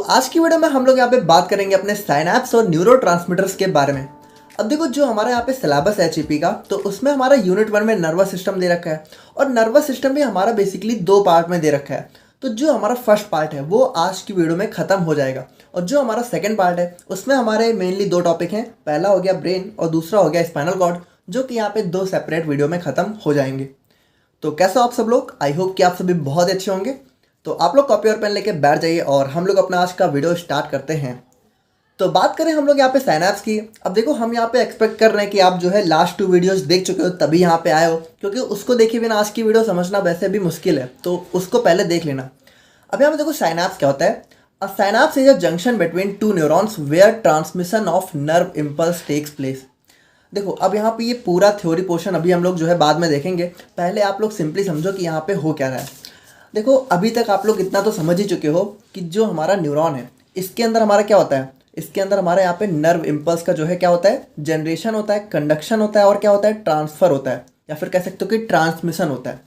आज की वीडियो में हम लोग यहाँ पे बात करेंगे अपने साइनैप्स और न्यूरोट्रांसमीटर्स के बारे में। अब देखो जो हमारा यहाँ पे सिलेबस है एचईपी का, तो उसमें हमारा यूनिट 1 में नर्वस सिस्टम दे रखा है और नर्वस सिस्टम भी हमारा बेसिकली 2 पार्ट में दे रखा है। तो जो हमारा फर्स्ट पार्ट है वो आज की वीडियो में ख़त्म हो जाएगा और जो हमारा सेकेंड पार्ट है उसमें हमारे मेनली 2 टॉपिक हैं। पहला हो गया ब्रेन और दूसरा हो गया स्पाइनल कॉर्ड, जो कि यहाँ पे 2 सेपरेट वीडियो में ख़त्म हो जाएंगे। तो कैसे हो आप सब लोग? आई होप कि आप सभी बहुत अच्छे होंगे। तो आप लोग कॉपी और पेन लेके बैठ जाइए और हम लोग अपना आज का वीडियो स्टार्ट करते हैं। तो बात करें हम लोग यहाँ पे साइनैप्स की। अब देखो हम यहाँ पे एक्सपेक्ट कर रहे हैं कि आप जो है लास्ट 2 वीडियोस देख चुके हो तभी यहाँ पे आए हो, क्योंकि उसको देखे बिना आज की वीडियो समझना वैसे भी मुश्किल है, तो उसको पहले देख लेना। अब यहाँ पे देखो साइनैप्स क्या होता है। A synapse is a junction between 2 neurons where transmission of nerve impulse takes place. देखो अब यहाँ पे ये पूरा थ्योरी पोर्शन अभी हम लोग जो है बाद में देखेंगे। पहले आप लोग सिंपली समझो कि यहाँ पे हो क्या रहा है। देखो अभी तक आप लोग इतना तो समझ ही चुके हो कि जो हमारा न्यूरॉन है इसके अंदर हमारा क्या होता है। इसके अंदर हमारे यहाँ पे नर्व इम्पल्स का जो है क्या होता है, जनरेशन होता है, कंडक्शन होता है और क्या होता है, ट्रांसफ़र होता है, या फिर कह सकते हो कि ट्रांसमिशन होता है।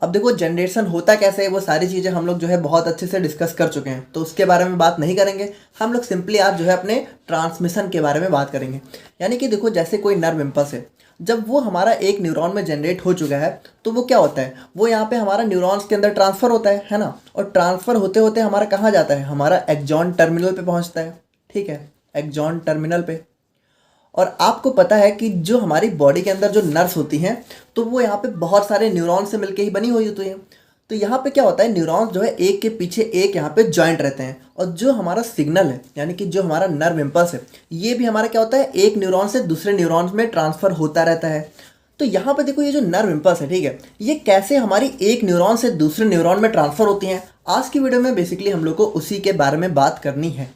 अब देखो जनरेशन होता कैसे है वो सारी चीज़ें हम लोग जो है बहुत अच्छे से डिस्कस कर चुके हैं, तो उसके बारे में बात नहीं करेंगे। हम लोग सिंपली आज जो है अपने ट्रांसमिशन के बारे में बात करेंगे। यानी कि देखो जैसे कोई नर्व इम्पल्स है, जब वो हमारा एक न्यूरॉन में जनरेट हो चुका है तो वो क्या होता है, वो यहाँ पे हमारा न्यूरॉन्स के अंदर ट्रांसफ़र होता है ना। और ट्रांसफ़र होते होते हमारा कहाँ जाता है, हमारा एक्सॉन टर्मिनल पे पहुँचता है। ठीक है, एक्सॉन टर्मिनल पे। और आपको पता है कि जो हमारी बॉडी के अंदर जो नर्व्स होती हैं तो वो यहाँ पे बहुत सारे न्यूरॉन से मिलके ही बनी हुई होती हैं। तो यहाँ पे क्या होता है, न्यूरॉन्स जो है एक के पीछे एक यहाँ पे जॉइंट रहते हैं और जो हमारा सिग्नल है यानी कि जो हमारा नर्व इम्पल्स है ये भी हमारा क्या होता है, एक न्यूरॉन से दूसरे न्यूरॉन्स में ट्रांसफ़र होता रहता है। तो यहाँ पे देखो ये जो नर्व इम्पल्स है, ठीक है, ये कैसे हमारी एक न्यूरॉन से दूसरे न्यूरॉन में ट्रांसफ़र होती हैं, आज की वीडियो में बेसिकली हम लोग को उसी के बारे में बात करनी है।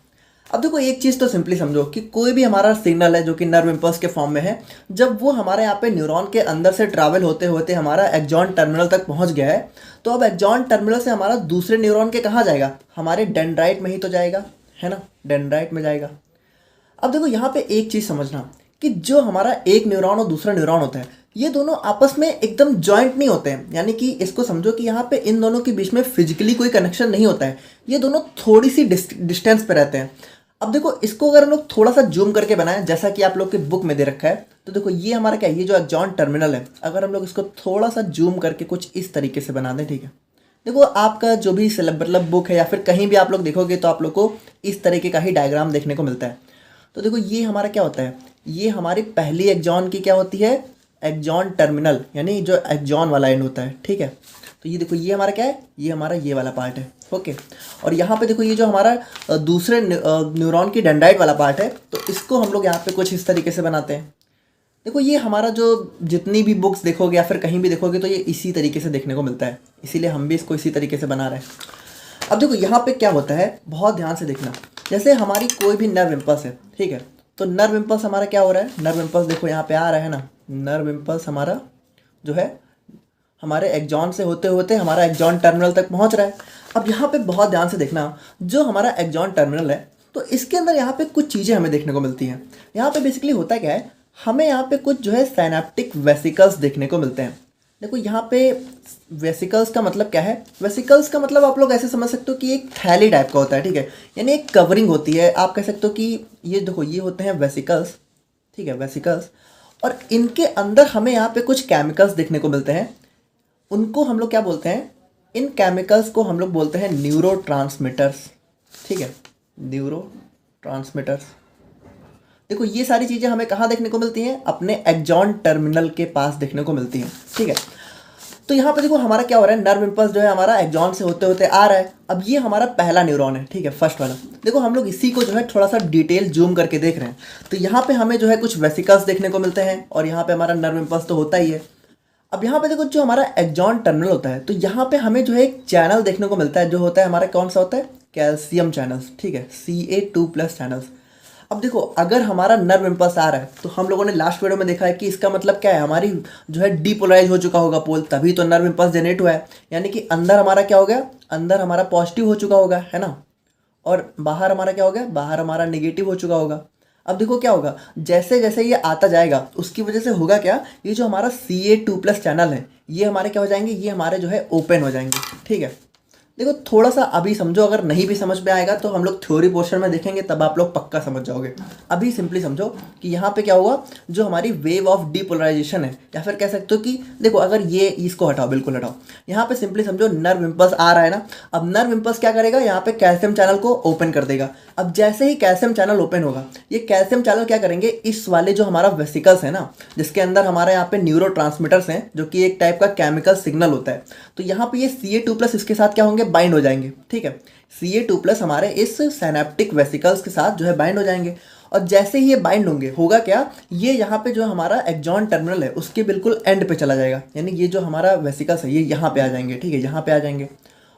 अब देखो एक चीज़ तो सिंपली समझो कि कोई भी हमारा सिग्नल है जो कि नर्व इम्पल्स के फॉर्म में है, जब वो हमारे यहाँ पे न्यूरॉन के अंदर से ट्रैवल होते होते हमारा एक्सॉन टर्मिनल तक पहुँच गया है, तो अब एक्सॉन टर्मिनल से हमारा दूसरे न्यूरॉन के कहाँ जाएगा, हमारे डेंड्राइट में ही तो जाएगा, है ना, डेंड्राइट में जाएगा। अब देखो यहाँ पे एक चीज़ समझना कि जो हमारा एक न्यूरॉन और दूसरा न्यूरॉन होता है ये दोनों आपस में एकदम जॉइंट नहीं होते हैं। यानी कि इसको समझो कि यहाँ पे इन दोनों के बीच में फिजिकली कोई कनेक्शन नहीं होता है, ये दोनों थोड़ी सी डिस्टेंस पे रहते हैं। अब देखो इसको अगर हम लोग थोड़ा सा जूम करके बनाएं जैसा कि आप लोग की बुक में दे रखा है, तो देखो ये हमारा क्या है, ये जो एक्सॉन टर्मिनल है, अगर हम लोग इसको थोड़ा सा जूम करके कुछ इस तरीके से बना दें, ठीक है, देखो आपका जो भी मतलब बुक है या फिर कहीं भी आप लोग देखोगे तो आप लोग को इस तरीके का ही डायग्राम देखने को मिलता है। तो देखो ये हमारा क्या होता है, ये हमारी पहली एक्सॉन की क्या होती है, एक्सॉन टर्मिनल, यानी जो एक्सॉन वाला एंड होता है। ठीक है, तो ये देखो ये हमारा क्या है, ये हमारा ये वाला पार्ट है। ओके, और यहाँ पे देखो ये जो हमारा दूसरे न्यूरॉन की डेंड्राइट वाला पार्ट है, तो इसको हम लोग यहाँ पे कुछ इस तरीके से बनाते हैं। देखो ये हमारा जो जितनी भी बुक्स देखोगे या फिर कहीं भी देखोगे तो ये इसी तरीके से देखने को मिलता है, इसीलिए हम भी इसको इसी तरीके से बना रहे हैं। अब देखो यहाँ पे क्या होता है, बहुत ध्यान से देखना। जैसे हमारी कोई भी नर्व इम्पल्स है, ठीक है, तो नर्व इम्पल्स हमारा क्या हो रहा है, नर्व इम्पल्स देखो यहाँ पे आ रहा है ना, नर्व इम्पल्स हमारा जो है हमारे एक्सॉन से होते होते हमारा एक्सॉन टर्मिनल तक पहुंच रहा है। अब यहाँ पे बहुत ध्यान से देखना, जो हमारा एक्सॉन टर्मिनल है तो इसके अंदर यहाँ पे कुछ चीज़ें हमें देखने को मिलती हैं। यहाँ पे बेसिकली होता क्या है, हमें यहाँ पे कुछ जो है साइनेप्टिक वेसिकल्स देखने को मिलते हैं। देखो यहाँ पे वेसिकल्स का मतलब क्या है, वेसिकल्स का मतलब आप लोग ऐसे समझ सकते हो कि एक थैली टाइप का होता है, ठीक है, यानी एक कवरिंग होती है। आप कह सकते हो कि ये देखो ये होते हैं वेसिकल्स, ठीक है, वेसिकल्स, और इनके अंदर हमें यहाँ पे कुछ केमिकल्स देखने को मिलते हैं। उनको हम लोग क्या बोलते हैं, इन केमिकल्स को हम लोग बोलते हैं न्यूरोट्रांसमीटर्स। ठीक है, न्यूरोट्रांसमीटर्स। देखो ये सारी चीज़ें हमें कहाँ देखने को मिलती हैं, अपने एक्सॉन टर्मिनल के पास देखने को मिलती हैं। ठीक है, तो यहाँ पे देखो हमारा क्या हो रहा है, नर्व इम्पल्स जो है हमारा एक्सॉन से होते होते आ रहा है। अब ये हमारा पहला न्यूरॉन है, ठीक है, फर्स्ट वाला। देखो हम लोग इसी को जो है थोड़ा सा डिटेल जूम करके देख रहे हैं, तो यहाँ पे हमें जो है कुछ वेसिकल्स देखने को मिलते हैं और यहाँ पे हमारा नर्व इम्पल्स तो होता ही है। अब यहाँ पे देखो जो हमारा एक्सॉन टर्मिनल होता है, तो यहाँ पे हमें जो है एक चैनल देखने को मिलता है, जो होता है हमारा कौन सा होता है, कैल्शियम चैनल्स। ठीक है, Ca2+ चैनल्स। अब देखो अगर हमारा नर्व इम्पल्स आ रहा है तो हम लोगों ने लास्ट वीडियो में देखा है कि इसका मतलब क्या है, हमारी जो है डीपोलराइज हो चुका होगा पोल, तभी तो नर्व इम्पल्स जनरेट हुआ है। यानी कि अंदर हमारा क्या हो गया, अंदर हमारा पॉजिटिव हो चुका होगा, है ना, और बाहर हमारा क्या हो गया, बाहर हमारा नेगेटिव हो चुका होगा। अब देखो क्या होगा, जैसे जैसे ये आता जाएगा उसकी वजह से होगा क्या, ये जो हमारा Ca2+ चैनल है ये हमारे क्या हो जाएंगे, ये हमारे जो है ओपन हो जाएंगे। ठीक है, देखो थोड़ा सा अभी समझो, अगर नहीं भी समझ में आएगा तो हम लोग थ्योरी पोर्शन में देखेंगे, तब आप लोग पक्का समझ जाओगे। अभी सिंपली समझो कि यहाँ पे क्या हुआ, जो हमारी वेव ऑफ डीपोलराइजेशन है, या फिर कह सकते हो कि देखो अगर ये इसको हटाओ, बिल्कुल हटाओ, यहाँ पे सिंपली समझो नर्व इम्पल्स आ रहा है ना। अब नर्व इम्पल्स क्या करेगा, यहाँ पे कैल्शियम चैनल को ओपन कर देगा। अब जैसे ही कैल्शियम चैनल ओपन होगा, ये कैल्शियम चैनल क्या करेंगे, इस वाले जो हमारा वेसिकल्स है ना, जिसके अंदर हमारे यहाँ पे न्यूरो हैं, जो कि एक टाइप का केमिकल सिग्नल होता है, तो यहाँ पे ये Ca2+ इसके साथ क्या होंगे, बाइंड हो जाएंगे। ठीक है, Ca2+ हमारे इस साइनेप्टिक वेसिकल्स के साथ जो है बाइंड हो जाएंगे। और जैसे ही ये बाइंड होंगे, होगा क्या, ये यहाँ पे जो हमारा एक्सॉन टर्मिनल है उसके बिल्कुल एंड पे चला जाएगा, यानी ये जो हमारा वेसिकल्स है ये यहाँ पे आ जाएंगे। ठीक है, यहाँ पे आ जाएंगे,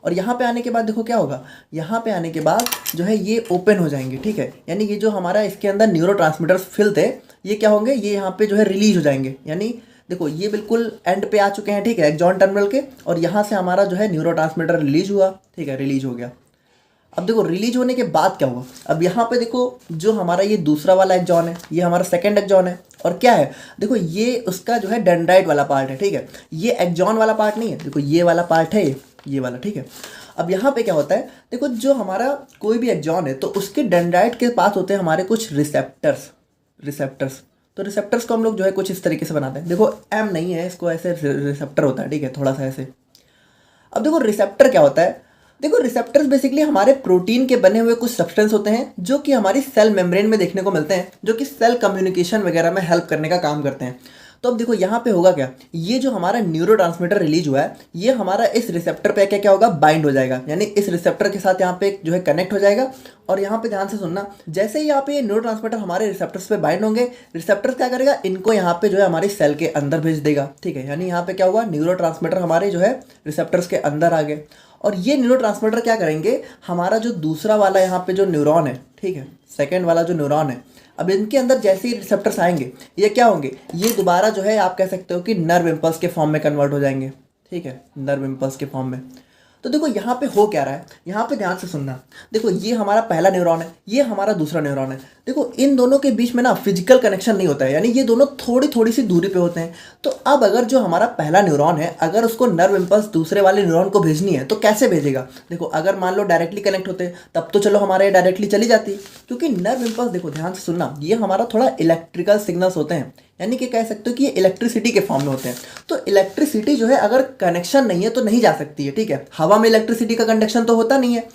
और यहाँ पे आने के बाद देखो क्या होगा, यहाँ पे आने के बाद जो है ये ओपन हो जाएंगे। ठीक है, यानी ये जो हमारा इसके अंदर न्यूरो फिल थे, ये क्या होंगे, ये यहाँ पे जो है रिलीज हो जाएंगे। यानी देखो ये बिल्कुल एंड पे आ चुके हैं। ठीक है, एक्सॉन टर्मिनल के, और यहाँ से हमारा जो है न्यूरो रिलीज हुआ। ठीक है, रिलीज हो गया। अब देखो रिलीज होने के बाद क्या हुआ, अब यहाँ पे देखो जो हमारा ये दूसरा वाला एक्सॉन है, ये हमारा सेकंड एक्सॉन है, और क्या है, देखो ये उसका जो है डेंड्राइट वाला पार्ट है। ठीक है, ये एक्सॉन वाला पार्ट नहीं है, देखो ये वाला पार्ट है, ये वाला। ठीक है, अब यहाँ पे क्या होता है, देखो जो हमारा कोई भी एक्सॉन है तो उसके डेंड्राइट के पास होते हैं हमारे कुछ रिसेप्टर्स। तो रिसेप्टर्स को हम लोग जो है कुछ इस तरीके से बनाते हैं। देखो एम नहीं है, इसको ऐसे रिसेप्टर होता है। ठीक है, थोड़ा सा ऐसे। अब देखो रिसेप्टर क्या होता है, देखो रिसेप्टर्स बेसिकली हमारे प्रोटीन के बने हुए कुछ सब्सटेंस होते हैं, जो कि हमारी सेल मेम्ब्रेन में देखने को मिलते हैं, जो कि सेल कम्युनिकेशन वगैरह में हेल्प करने का काम करते हैं। तो अब देखो यहाँ पे होगा क्या, ये जो हमारा न्यूरो रिलीज हुआ है, ये हमारा इस रिसेप्टर पे क्या क्या होगा, बाइंड हो जाएगा। यानी इस रिसेप्टर के साथ यहाँ पे जो है कनेक्ट हो जाएगा। और यहाँ पे ध्यान से सुनना, जैसे ही यहाँ पे न्यूरो हमारे रिसेप्टर्स पे बाइंड होंगे, रिसेप्टर क्या करेगा, इनको यहाँ पे जो है हमारी सेल के अंदर भेज देगा। ठीक है, यानी यहाँ पे क्या हुआ, न्यूरो हमारे जो है रिसेप्टर्स के अंदर आ गए। और ये न्यूरो क्या करेंगे, हमारा जो दूसरा वाला यहाँ पे जो न्यूरॉन है, ठीक है, सेकेंड वाला जो न्यूरॉन है, अब इनके अंदर जैसे ही रिसेप्टर्स आएंगे, ये क्या होंगे, ये दोबारा जो है आप कह सकते हो कि नर्व इम्पल्स के फॉर्म में कन्वर्ट हो जाएंगे। ठीक है, नर्व इम्पल्स के फॉर्म में। तो देखो यहाँ पे हो क्या रहा है, यहाँ पे ध्यान से सुनना। देखो ये हमारा पहला न्यूरॉन है, ये हमारा दूसरा न्यूरॉन है। देखो इन दोनों के बीच में ना फिजिकल कनेक्शन नहीं होता है, यानी ये दोनों थोड़ी थोड़ी सी दूरी पे होते हैं। तो अब अगर जो हमारा पहला न्यूरॉन है, अगर उसको नर्व इम्पल्स दूसरे वाले न्यूरॉन को भेजनी है तो कैसे भेजेगा। देखो अगर मान लो डायरेक्टली कनेक्ट होते तब तो चलो हमारे डायरेक्टली चली जाती, क्योंकि नर्व इम्पल्स देखो ध्यान से सुनना, ये हमारा थोड़ा इलेक्ट्रिकल सिग्नल्स होते हैं, यानी कि कह सकते हो कि ये इलेक्ट्रिसिटी के फॉर्म में होते हैं। तो इलेक्ट्रिसिटी जो है अगर कनेक्शन नहीं है तो नहीं जा सकती है। ठीक है, हवा में इलेक्ट्रिसिटी का कंडक्शन तो होता नहीं है।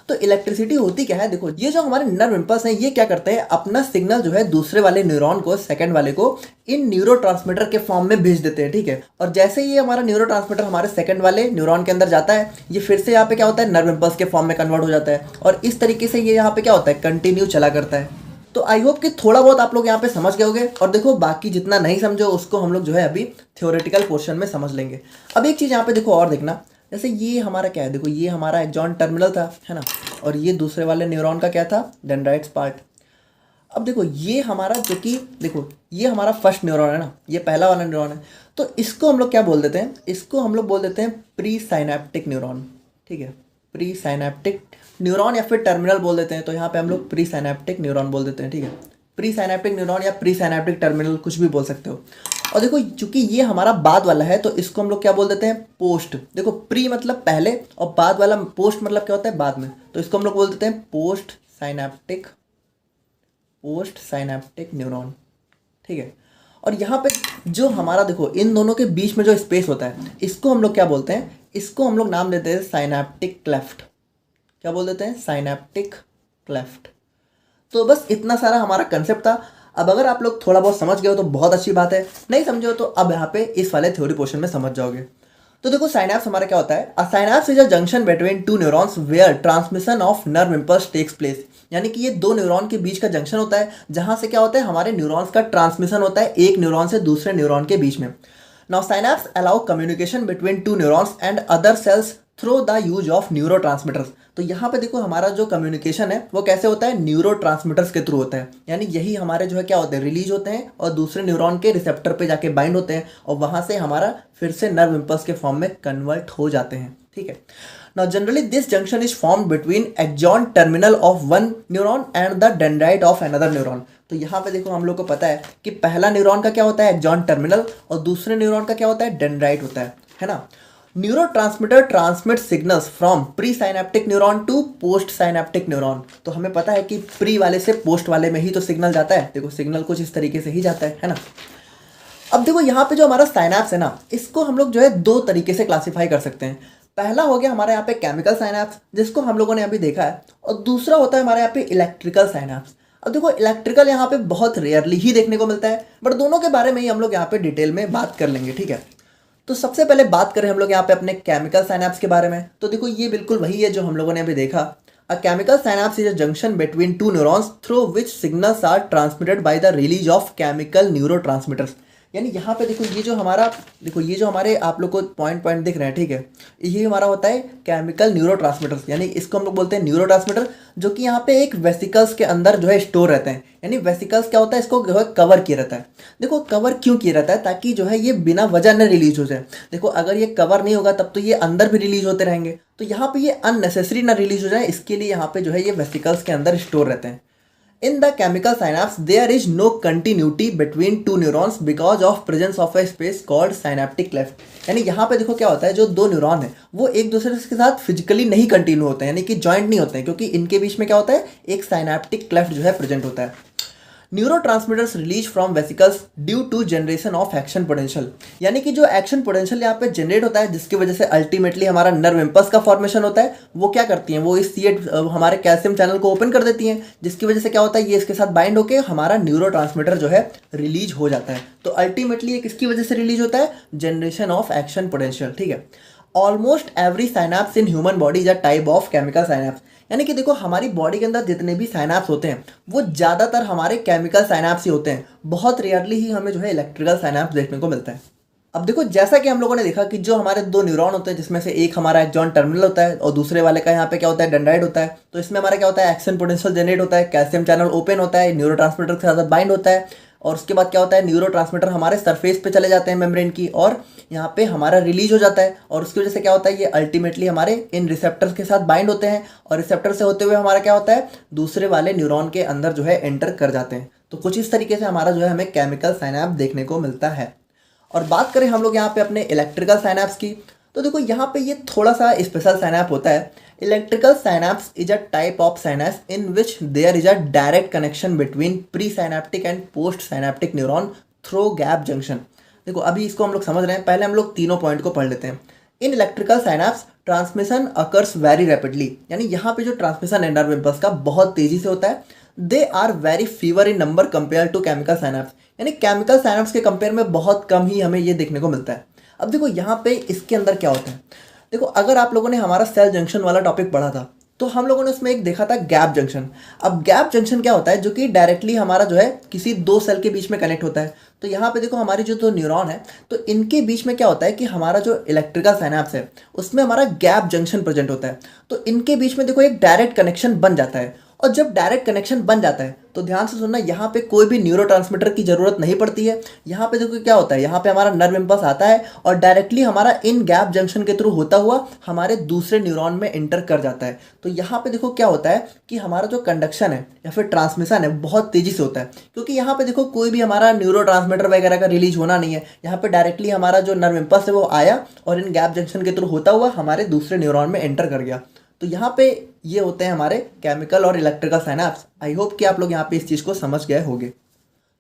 तो इलेक्ट्रिसिटी होती क्या है, देखो ये जो हमारे नर्व इम्पल्स हैं, ये क्या करते हैं, अपना सिग्नल जो है दूसरे वाले न्यूरॉन को, सेकंड वाले को, इन न्यूरो के फॉर्म में भेज देते हैं। ठीक है, और जैसे ही ये हमारा न्यूरो हमारे सेकंड वाले न्यूरॉन के अंदर जाता है, ये फिर से यहाँ पे क्या होता है, नर्व इम्पल्स के फॉर्म में कन्वर्ट हो जाता है। और इस तरीके से ये यहाँ पे क्या होता है, कंटिन्यू चला करता है। तो आई होप कि थोड़ा बहुत आप लोग यहाँ पे समझ गए होंगे। और देखो बाकी जितना नहीं समझो उसको हम लोग जो है अभी थ्योरेटिकल पोर्शन में समझ लेंगे। अब एक चीज़ यहाँ पे देखो और देखना, जैसे ये हमारा क्या है, देखो ये हमारा एक्सॉन टर्मिनल था, है ना, और ये दूसरे वाले न्यूरॉन का क्या था, डेंड्राइट्स पार्ट। अब देखो ये हमारा जो कि देखो ये हमारा फर्स्ट न्यूरॉन है ना, ये पहला वाला न्यूरॉन है, तो इसको हम लोग क्या बोल देते हैं, इसको हम लोग बोल देते हैं प्री साइनेप्टिक न्यूरॉन। ठीक है, प्री साइनेप्टिक न्यूरॉन या फिर टर्मिनल बोल देते हैं, तो यहाँ पे हम लोग प्री साइनेप्टिक न्यूरॉन बोल देते हैं। ठीक है, प्री साइनेप्टिक न्यूरॉन या प्री साइनेप्टिक टर्मिनल कुछ भी बोल सकते हो। और देखो चूंकि ये हमारा बाद वाला है तो इसको हम लोग क्या बोल देते हैं, पोस्ट। देखो प्री मतलब पहले और बाद वाला पोस्ट मतलब क्या होता है, बाद में, तो इसको हम लोग बोल देते हैं पोस्ट साइनेप्टिक न्यूरॉन। ठीक है, और यहाँ पे जो हमारा देखो इन दोनों के बीच में जो स्पेस होता है, इसको हम लोग क्या बोलते हैं, इसको हम लोग नाम देते हैं साइनेप्टिक क्लेफ्ट। क्या बोल देते हैं, साइनेप्टिक क्लेफ्ट। तो बस इतना सारा हमारा कंसेप्ट था। अब अगर आप लोग थोड़ा बहुत समझ गए हो तो बहुत अच्छी बात है, नहीं समझे हो तो अब यहाँ पे इस वाले थ्योरी पोर्शन में समझ जाओगे। तो देखो साइनैप्स हमारा क्या होता है, a synapse is a junction between two neurons where transmission of nerve impulse takes place. यानी कि ये दो न्यूरॉन के बीच का जंक्शन होता है, जहां से क्या होता है, हमारे न्यूरॉन्स का ट्रांसमिशन होता है एक न्यूरॉन से दूसरे न्यूरॉन के बीच में। Now synapse allow communication between two neurons and other sales through the use of neuro. तो यहाँ पे देखो हमारा जो कम्युनिकेशन है वो कैसे होता है, न्यूरो के थ्रू होता है। यानी यही हमारे जो है क्या होते हैं, रिलीज होते हैं और दूसरे न्यूरॉन के रिसेप्टर पे जाके बाइंड होते हैं और वहां से हमारा फिर से नर्व इम्पल्स के फॉर्म में कन्वर्ट हो जाते हैं। ठीक है, now generally this junction is formed between axon terminal of one neuron and the dendrite of another neuron. तो यहाँ पे देखो हम लोग को पता है कि पहला न्यूरॉन का क्या होता है, एक्सॉन टर्मिनल, और दूसरे न्यूरॉन का क्या होता है, डेंड्राइट होता है ना। Neurotransmitter transmit signals from pre synaptic neuron to post synaptic neuron. तो हमें पता है कि प्री वाले से पोस्ट वाले में ही तो सिग्नल जाता है। देखो सिग्नल कुछ इस तरीके से ही जाता है ना। अब देखो यहाँ पे जो हमारा साइनैप्स है ना, इसको हम लोग जो है दो तरीके से क्लासीफाई कर सकते हैं। पहला हो गया हमारे यहाँ पे केमिकल साइनैप्स, जिसको हम लोगों ने अभी देखा है, और दूसरा होता है हमारे यहाँ पे इलेक्ट्रिकल साइनैप्स। अब देखो इलेक्ट्रिकल यहाँ पे बहुत रेयरली ही देखने को मिलता है, बट दोनों के बारे में ही हम लोग यहाँ पे डिटेल में बात कर लेंगे, ठीक है। तो सबसे पहले बात करें हम लोग यहाँ पे अपने केमिकल साइनैप्स के बारे में, तो देखो ये बिल्कुल वही है जो हम लोगों ने अभी देखा। A chemical synapse is a junction between two neurons through which signals are transmitted by the release of chemical neurotransmitters. यानी यहाँ पे देखो ये जो हमारे आप लोग को पॉइंट दिख रहे हैं, ठीक है, ये हमारा होता है केमिकल न्यूरोट्रांसमीटर्स, यानी इसको हम लोग बोलते हैं न्यूरोट्रांसमीटर, जो कि यहाँ पे एक वेसिकल्स के अंदर जो है स्टोर रहते हैं। यानी वेसिकल्स क्या होता है, इसको जो है कवर किया रहता है। देखो कवर क्यों किया रहता है, ताकि जो है ये बिना वजह न रिलीज हो जाए। देखो अगर ये कवर नहीं होगा तब तो ये अंदर भी रिलीज होते रहेंगे, तो यहाँ पे ये अननेसेसरी ना रिलीज हो जाए, इसके लिए यहाँ पे जो है ये वेसिकल्स के अंदर स्टोर रहते हैं। In the chemical synapse, there is no continuity between two neurons because of presence of a space called synaptic cleft। यानी यहाँ पे देखो क्या होता है, जो दो न्यूरॉन है वो एक दूसरे के साथ फिजिकली नहीं कंटिन्यू होते हैं, यानी कि जॉइंट नहीं होते हैं, क्योंकि इनके बीच में क्या होता है, एक साइनेप्टिक क्लेफ्ट जो है प्रेजेंट होता है। Neurotransmitters release from vesicles due to generation of action potential. यानी कि जो एक्शन पोटेंशियल यहाँ पे जनरेट होता है, जिसकी वजह से अल्टीमेटली हमारा नर्व इम्पल्स का फॉर्मेशन होता है, वो क्या करती हैं, वो इस हमारे कैल्शियम चैनल को ओपन कर देती हैं, जिसकी वजह से क्या होता है, ये इसके साथ बाइंड होकर हमारा न्यूरोट्रांसमीटर जो है रिलीज हो जाता है। तो अल्टीमेटली ये किसकी वजह से रिलीज होता है, जनरेशन ऑफ एक्शन पोटेंशियल, ठीक है। Almost every synapse in human body is a type of chemical synapse. यानी कि देखो हमारी बॉडी के अंदर जितने भी साइनैप्स होते हैं वो ज़्यादातर हमारे केमिकल साइनैप्स ही होते हैं। बहुत रेयरली ही हमें जो है इलेक्ट्रिकल साइनैप्स देखने को मिलता है। अब देखो जैसा कि हम लोगों ने देखा कि जो हमारे दो न्यूरॉन होते हैं, जिसमें से एक हमारा एक्सॉन टर्मिनल होता है और दूसरे वाले का यहाँ पे क्या होता है, डेंड्राइट होता है। तो इसमें हमारा क्या होता है, एक्शन पोटेंशियल जनरेट होता है, कैल्शियम चैनल ओपन होता है, न्यूरोट्रांसमीटर के साथ बाइंड होता है, और उसके बाद क्या होता है, न्यूरोट्रांसमीटर हमारे सरफेस पे चले जाते हैं मेम्ब्रेन की, और यहाँ पे हमारा रिलीज हो जाता है। और उसकी वजह से क्या होता है, ये अल्टीमेटली हमारे इन रिसेप्टर्स के साथ बाइंड होते हैं, और रिसेप्टर से होते हुए हमारा क्या होता है, दूसरे वाले न्यूरॉन के अंदर जो है एंटर कर जाते हैं। तो कुछ इस तरीके से हमारा जो है हमें केमिकल साइनैप्स देखने को मिलता है। और बात करें हम लोग यहाँ पे अपने इलेक्ट्रिकल साइनैप्स की, तो देखो यहाँ पे ये थोड़ा सा स्पेशल साइनैप होता है। Electrical synapse is a type of synapse in which there is a direct connection between pre synaptic and post synaptic neuron through gap junction. देखो अभी इसको हम लोग समझ रहे हैं, पहले हम लोग तीनों पॉइंट को पढ़ लेते हैं। In electrical synapse transmission occurs very rapidly. यानी यहाँ पे जो ट्रांसमिशन है नर्व इम्पल्स का बहुत तेजी से होता है। They are very fewer in number compare to chemical synapse. यानी केमिकल साइनैप्स के कंपेयर में बहुत कम ही हमें ये देखने को मिलता है। अब देखो यहाँ पे इसके अंदर क्या होता है, देखो अगर आप लोगों ने हमारा सेल जंक्शन वाला टॉपिक पढ़ा था तो हम लोगों ने उसमें एक देखा था गैप जंक्शन। अब गैप जंक्शन क्या होता है, जो कि डायरेक्टली हमारा जो है किसी दो सेल के बीच में कनेक्ट होता है। तो यहाँ पे देखो हमारी जो दो न्यूरॉन है, तो इनके बीच में क्या होता है कि हमारा जो इलेक्ट्रिकल साइनैप्स है उसमें हमारा गैप जंक्शन प्रेजेंट होता है। तो इनके बीच में देखो एक डायरेक्ट कनेक्शन बन जाता है, और जब डायरेक्ट कनेक्शन बन जाता है तो ध्यान से सुनना, यहाँ पे कोई भी न्यूरोट्रांसमीटर की ज़रूरत नहीं पड़ती है। यहाँ पे देखो क्या होता है, यहाँ पे हमारा नर्व इम्पल्स आता है और डायरेक्टली हमारा इन गैप जंक्शन के थ्रू होता हुआ हमारे दूसरे न्यूरॉन में एंटर कर जाता है। तो यहाँ पे देखो क्या होता है कि हमारा जो कंडक्शन है या फिर ट्रांसमिशन है बहुत तेज़ी से होता है, क्योंकि यहाँ पे देखो कोई भी हमारा न्यूरोट्रांसमीटर वगैरह का रिलीज होना नहीं है। यहाँ पे डायरेक्टली हमारा जो नर्व इम्पल्स है वो आया और इन गैप जंक्शन के थ्रू होता हुआ हमारे दूसरे न्यूरॉन में एंटर कर गया। तो यहाँ पे ये होते हैं हमारे केमिकल और इलेक्ट्रिकल साइनैप्स। आई होप कि आप लोग यहाँ पे इस चीज़ को समझ गए होंगे।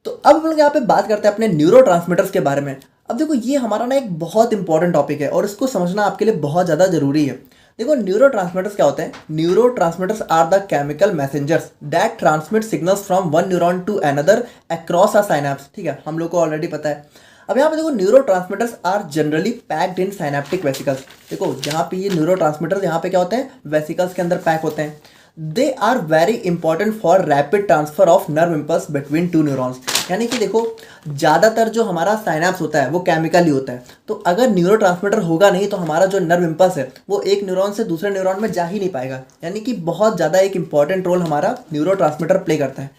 तो अब हम लोग यहाँ पे बात करते हैं अपने न्यूरोट्रांसमीटर्स के बारे में। अब देखो ये हमारा ना एक बहुत इंपॉर्टेंट टॉपिक है और इसको समझना आपके लिए बहुत ज़्यादा ज़रूरी है। देखो न्यूरोट्रांसमीटर्स क्या होते हैं, neurotransmitters are the chemical messengers that transmit signals from one neuron to another across a synapse. ठीक है, हम लोग को ऑलरेडी पता है। अब यहाँ पे देखो neurotransmitters are generally packed in synaptic vesicles. देखो यहाँ पे ये न्यूरोट्रांसमीटर्स यहाँ पे क्या होते हैं, वेसिकल्स के अंदर पैक होते हैं। They are very important for rapid transfer of nerve impulse between two neurons. यानी कि देखो ज़्यादातर जो हमारा साइनैप्स होता है वो केमिकल ही होता है, तो अगर न्यूरोट्रांसमीटर होगा नहीं तो हमारा जो नर्व इम्पल्स है वो एक न्यूरॉन से दूसरे न्यूरॉन में जा ही नहीं पाएगा। यानी कि बहुत ज़्यादा एक इंपॉर्टेंट रोल हमारा न्यूरोट्रांसमीटर प्ले करता है।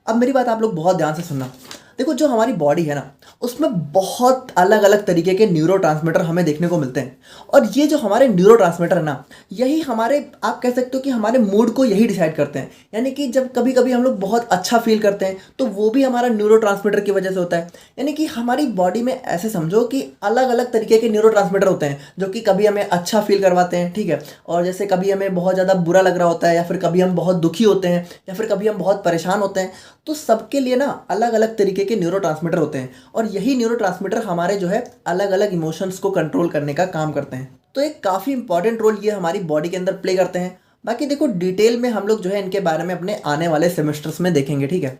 अब मेरी बात आप लोग बहुत ध्यान से सुनना। देखो जो हमारी बॉडी है ना, उसमें बहुत अलग अलग तरीके के न्यूरोट्रांसमीटर हमें देखने को मिलते हैं। और ये जो हमारे न्यूरोट्रांसमीटर है ना, यही हमारे, आप कह सकते हो कि हमारे मूड को यही डिसाइड करते हैं। यानी कि जब कभी कभी हम लोग बहुत अच्छा फील करते हैं तो वो भी हमारा न्यूरोट्रांसमीटर की वजह से होता है। यानी कि हमारी बॉडी में ऐसे समझो कि अलग अलग तरीके के न्यूरोट्रांसमीटर होते हैं जो कि कभी हमें अच्छा फील करवाते हैं, ठीक है। और जैसे कभी हमें बहुत ज़्यादा बुरा लग रहा होता है, या फिर कभी हम बहुत दुखी होते हैं, या फिर कभी हम बहुत परेशान होते हैं, तो सबके लिए ना अलग अलग तरीके के न्यूरोट्रांसमीटर होते हैं। और यही न्यूरोट्रांसमीटर हमारे जो है अलग अलग इमोशंस को कंट्रोल करने का काम करते हैं। तो एक काफ़ी इंपॉर्टेंट रोल ये हमारी बॉडी के अंदर प्ले करते हैं। बाकी देखो डिटेल में हम लोग जो है इनके बारे में अपने आने वाले सेमेस्टर्स में देखेंगे, ठीक है।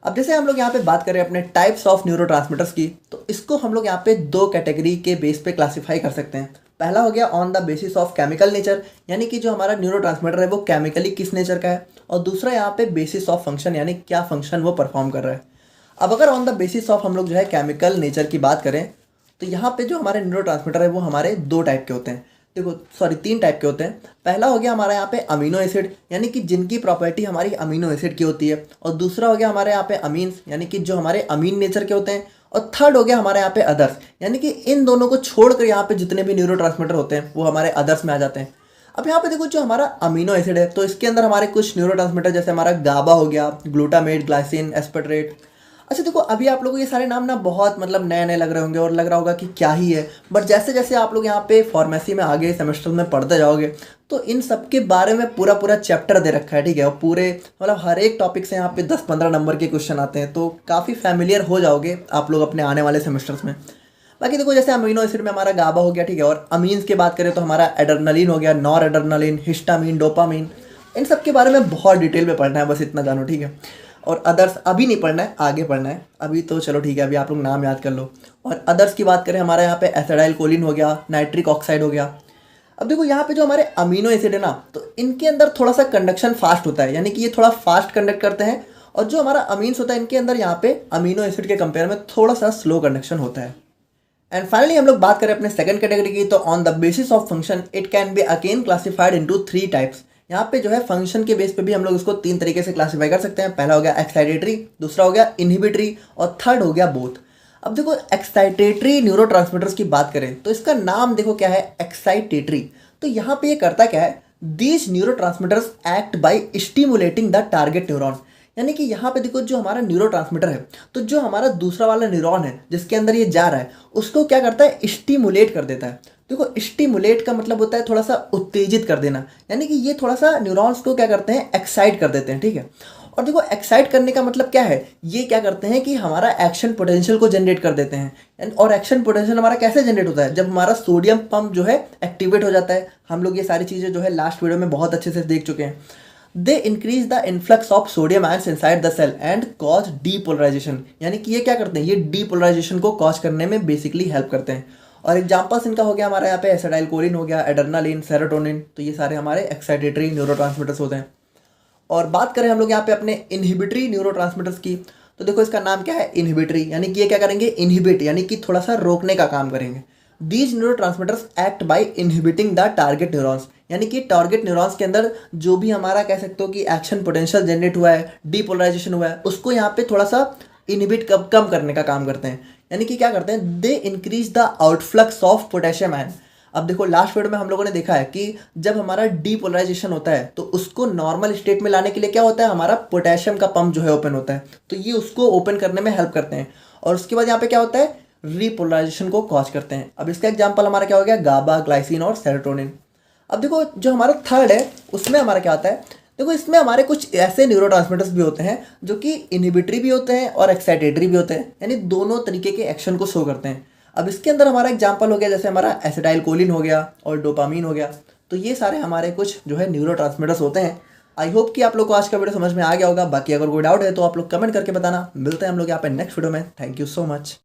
अब जैसे हम लोग यहाँ पे बात करें अपने टाइप्स ऑफ न्यूरोट्रांसमीटर्स की, तो इसको हम लोग यहाँ पे दो कैटेगरी के बेस पे क्लासिफाई कर सकते हैं। पहला हो गया on the basis of chemical nature, यानी कि जो हमारा न्यूरोट्रांसमीटर है वो केमिकली किस नेचर का है। और दूसरा यहाँ पे बेसिस ऑफ फंक्शन, यानी क्या फंक्शन वो परफॉर्म कर रहा है। अब अगर ऑन द बेसिस ऑफ हम लोग जो है केमिकल नेचर की बात करें, तो यहाँ पे जो हमारे न्यूरोट्रांसमीटर है वो हमारे दो टाइप के होते हैं। देखो सॉरी, तीन टाइप के होते हैं। पहला हो गया हमारे यहाँ पे अमीनो एसिड, यानी कि जिनकी प्रॉपर्टी हमारी अमीनो एसिड की होती है। और दूसरा हो गया हमारे यहाँ पे अमीन्स, यानी कि जो हमारे अमीन नेचर के होते हैं। और थर्ड हो गया हमारे यहाँ पे अदर्स, यानी कि इन दोनों को छोड़कर यहाँ पे जितने भी न्यूरोट्रांसमीटर होते हैं वो हमारे अदर्स में आ जाते हैं। अब यहाँ पे देखो जो हमारा अमीनो एसिड है, तो इसके अंदर हमारे कुछ न्यूरोट्रांसमीटर जैसे हमारा गाबा हो गया, ग्लूटामेट, ग्लाइसिन, एस्पेरेट। अच्छा देखो अभी आप लोगों को ये सारे नाम ना बहुत मतलब नए नए लग रहे होंगे और लग रहा होगा कि क्या ही है, बट जैसे जैसे आप लोग यहाँ पे फार्मेसी में आगे सेमेस्टर में पढ़ते जाओगे तो इन सब के बारे में पूरा पूरा चैप्टर दे रखा है, ठीक है। और पूरे मतलब हर एक टॉपिक से यहाँ पे 10-15 नंबर के क्वेश्चन आते हैं, तो काफ़ी फैमिलियर हो जाओगे आप लोग अपने आने वाले सेमेस्टर्स में। बाकी देखो जैसे अमीनो एसिड में हमारा गाबा हो गया, ठीक है। और अमीन्स की बात करें तो हमारा एड्रेनलिन हो गया, नॉर एड्रेनलिन, हिस्टामिन, डोपामिन। इन सब के बारे में बहुत डिटेल में पढ़ना है, बस इतना जानो, ठीक है। और अदर्स अभी नहीं पढ़ना है, आगे पढ़ना है। अभी तो चलो ठीक है, अभी आप लोग नाम याद कर लो। और अदर्स की बात करें, हमारे यहाँ पे एसिडाइल कोलिन हो गया, नाइट्रिक ऑक्साइड हो गया। अब देखो यहाँ पे जो हमारे अमीनो एसिड है ना, तो इनके अंदर थोड़ा सा कंडक्शन फास्ट होता है, यानी कि ये थोड़ा फास्ट कंडक्ट करते हैं। और जो हमारा अमीन्स होता है इनके अंदर यहाँ पे अमीनो एसिड के कंपेयर में थोड़ा सा स्लो कंडक्शन होता है। एंड फाइनली हम लोग बात करें अपने सेकंड कैटेगरी की, तो on the basis of function it can be again classified into 3 types. यहाँ पे जो है फंक्शन के बेस पे भी हम लोग इसको 3 तरीके से क्लासिफाई कर सकते हैं। पहला हो गया एक्साइटेटरी, दूसरा हो गया इनहिबिटरी, और थर्ड हो गया बोथ। अब देखो एक्साइटेटरी न्यूरोट्रांसमीटर्स की बात करें तो इसका नाम देखो क्या है, एक्साइटेटरी। तो यहाँ पे ये करता क्या है, these neurotransmitters act by stimulating the target neuron. यानी कि यहाँ पे देखो जो हमारा न्यूरोट्रांसमीटर है, तो जो हमारा दूसरा वाला न्यूरॉन है जिसके अंदर ये जा रहा है, उसको क्या करता है, स्टिमुलेट कर देता है। देखो स्टिमुलेट का मतलब होता है थोड़ा सा उत्तेजित कर देना, यानी कि ये थोड़ा सा न्यूरॉन्स को क्या करते हैं, एक्साइट कर देते हैं, ठीक है। और देखो एक्साइट करने का मतलब क्या है, ये क्या करते हैं कि हमारा एक्शन पोटेंशियल को जनरेट कर देते हैं। और एक्शन पोटेंशियल हमारा कैसे जनरेट होता है, जब हमारा सोडियम पंप जो है एक्टिवेट हो जाता है। हम लोग ये सारी चीज़ें जो है लास्ट वीडियो में बहुत अच्छे से देख चुके हैं। They increase the influx of sodium ions inside the cell and cause depolarisation. यानी कि ये क्या करते हैं, ये डीपोलराइजेशन को कॉज करने में बेसिकली हेल्प करते हैं। और एग्जांपल्स इनका हो गया हमारे यहाँ पे एसिटाइल कोलिन हो गया, एड्रेनालिन, सेरोटोनिन। तो ये सारे हमारे एक्साइटेटरी न्यूरोट्रांसमीटर्स होते हैं। और बात करें हम लोग यहाँ पे अपने इनहिबिटरी न्यूरोट्रांसमीटर्स की, तो देखो इसका नाम क्या है, इनहिबिटरी। यानी कि ये क्या करेंगे, इनहिबिट, यानी कि थोड़ा सा रोकने का काम करेंगे। These neurotransmitters act by inhibiting the target neurons. यानी कि टारगेट न्यूरॉन्स के अंदर जो भी हमारा कह सकते हो कि एक्शन पोटेंशियल जनरेट हुआ है, डीपोलराइजेशन हुआ है, उसको यहाँ पे थोड़ा सा इनहिबिट कम करने का काम करते हैं। यानी कि क्या करते हैं, they increase the outflux of potassium ion. अब देखो लास्ट वीडियो में हम लोगों ने देखा है कि जब हमारा डीपोलराइजेशन होता है तो उसको नॉर्मल स्टेट में लाने के लिए क्या होता है, हमारा पोटेशियम का पंप जो है ओपन होता है, तो ये उसको ओपन करने में हेल्प करते हैं। और उसके बाद यहाँ पे क्या होता है, रीपोलराइजेशन को कॉज करते हैं। अब इसका एग्जांपल हमारा क्या हो गया, गाबा, ग्लाइसिन और सेरोटोनिन। अब देखो जो हमारा थर्ड है उसमें हमारा क्या आता है, देखो इसमें हमारे कुछ ऐसे न्यूरोट्रांसमीटर्स भी होते हैं जो कि इनहिबिटरी भी होते हैं और एक्साइटेटरी भी होते हैं, यानी दोनों तरीके के एक्शन को शो करते हैं। अब इसके अंदर हमारा एग्जांपल हो गया जैसे हमारा एसिटाइल कोलिन हो गया और डोपामीन हो गया। तो ये सारे हमारे कुछ जो है न्यूरोट्रांसमीटर्स होते हैं। आई होप कि आप लोग को आज का वीडियो समझ में आ गया होगा। बाकी अगर कोई डाउट है तो आप लोग कमेंट करके बताना। मिलते हैं हम लोग यहाँ पे नेक्स्ट वीडियो में। Thank you so much.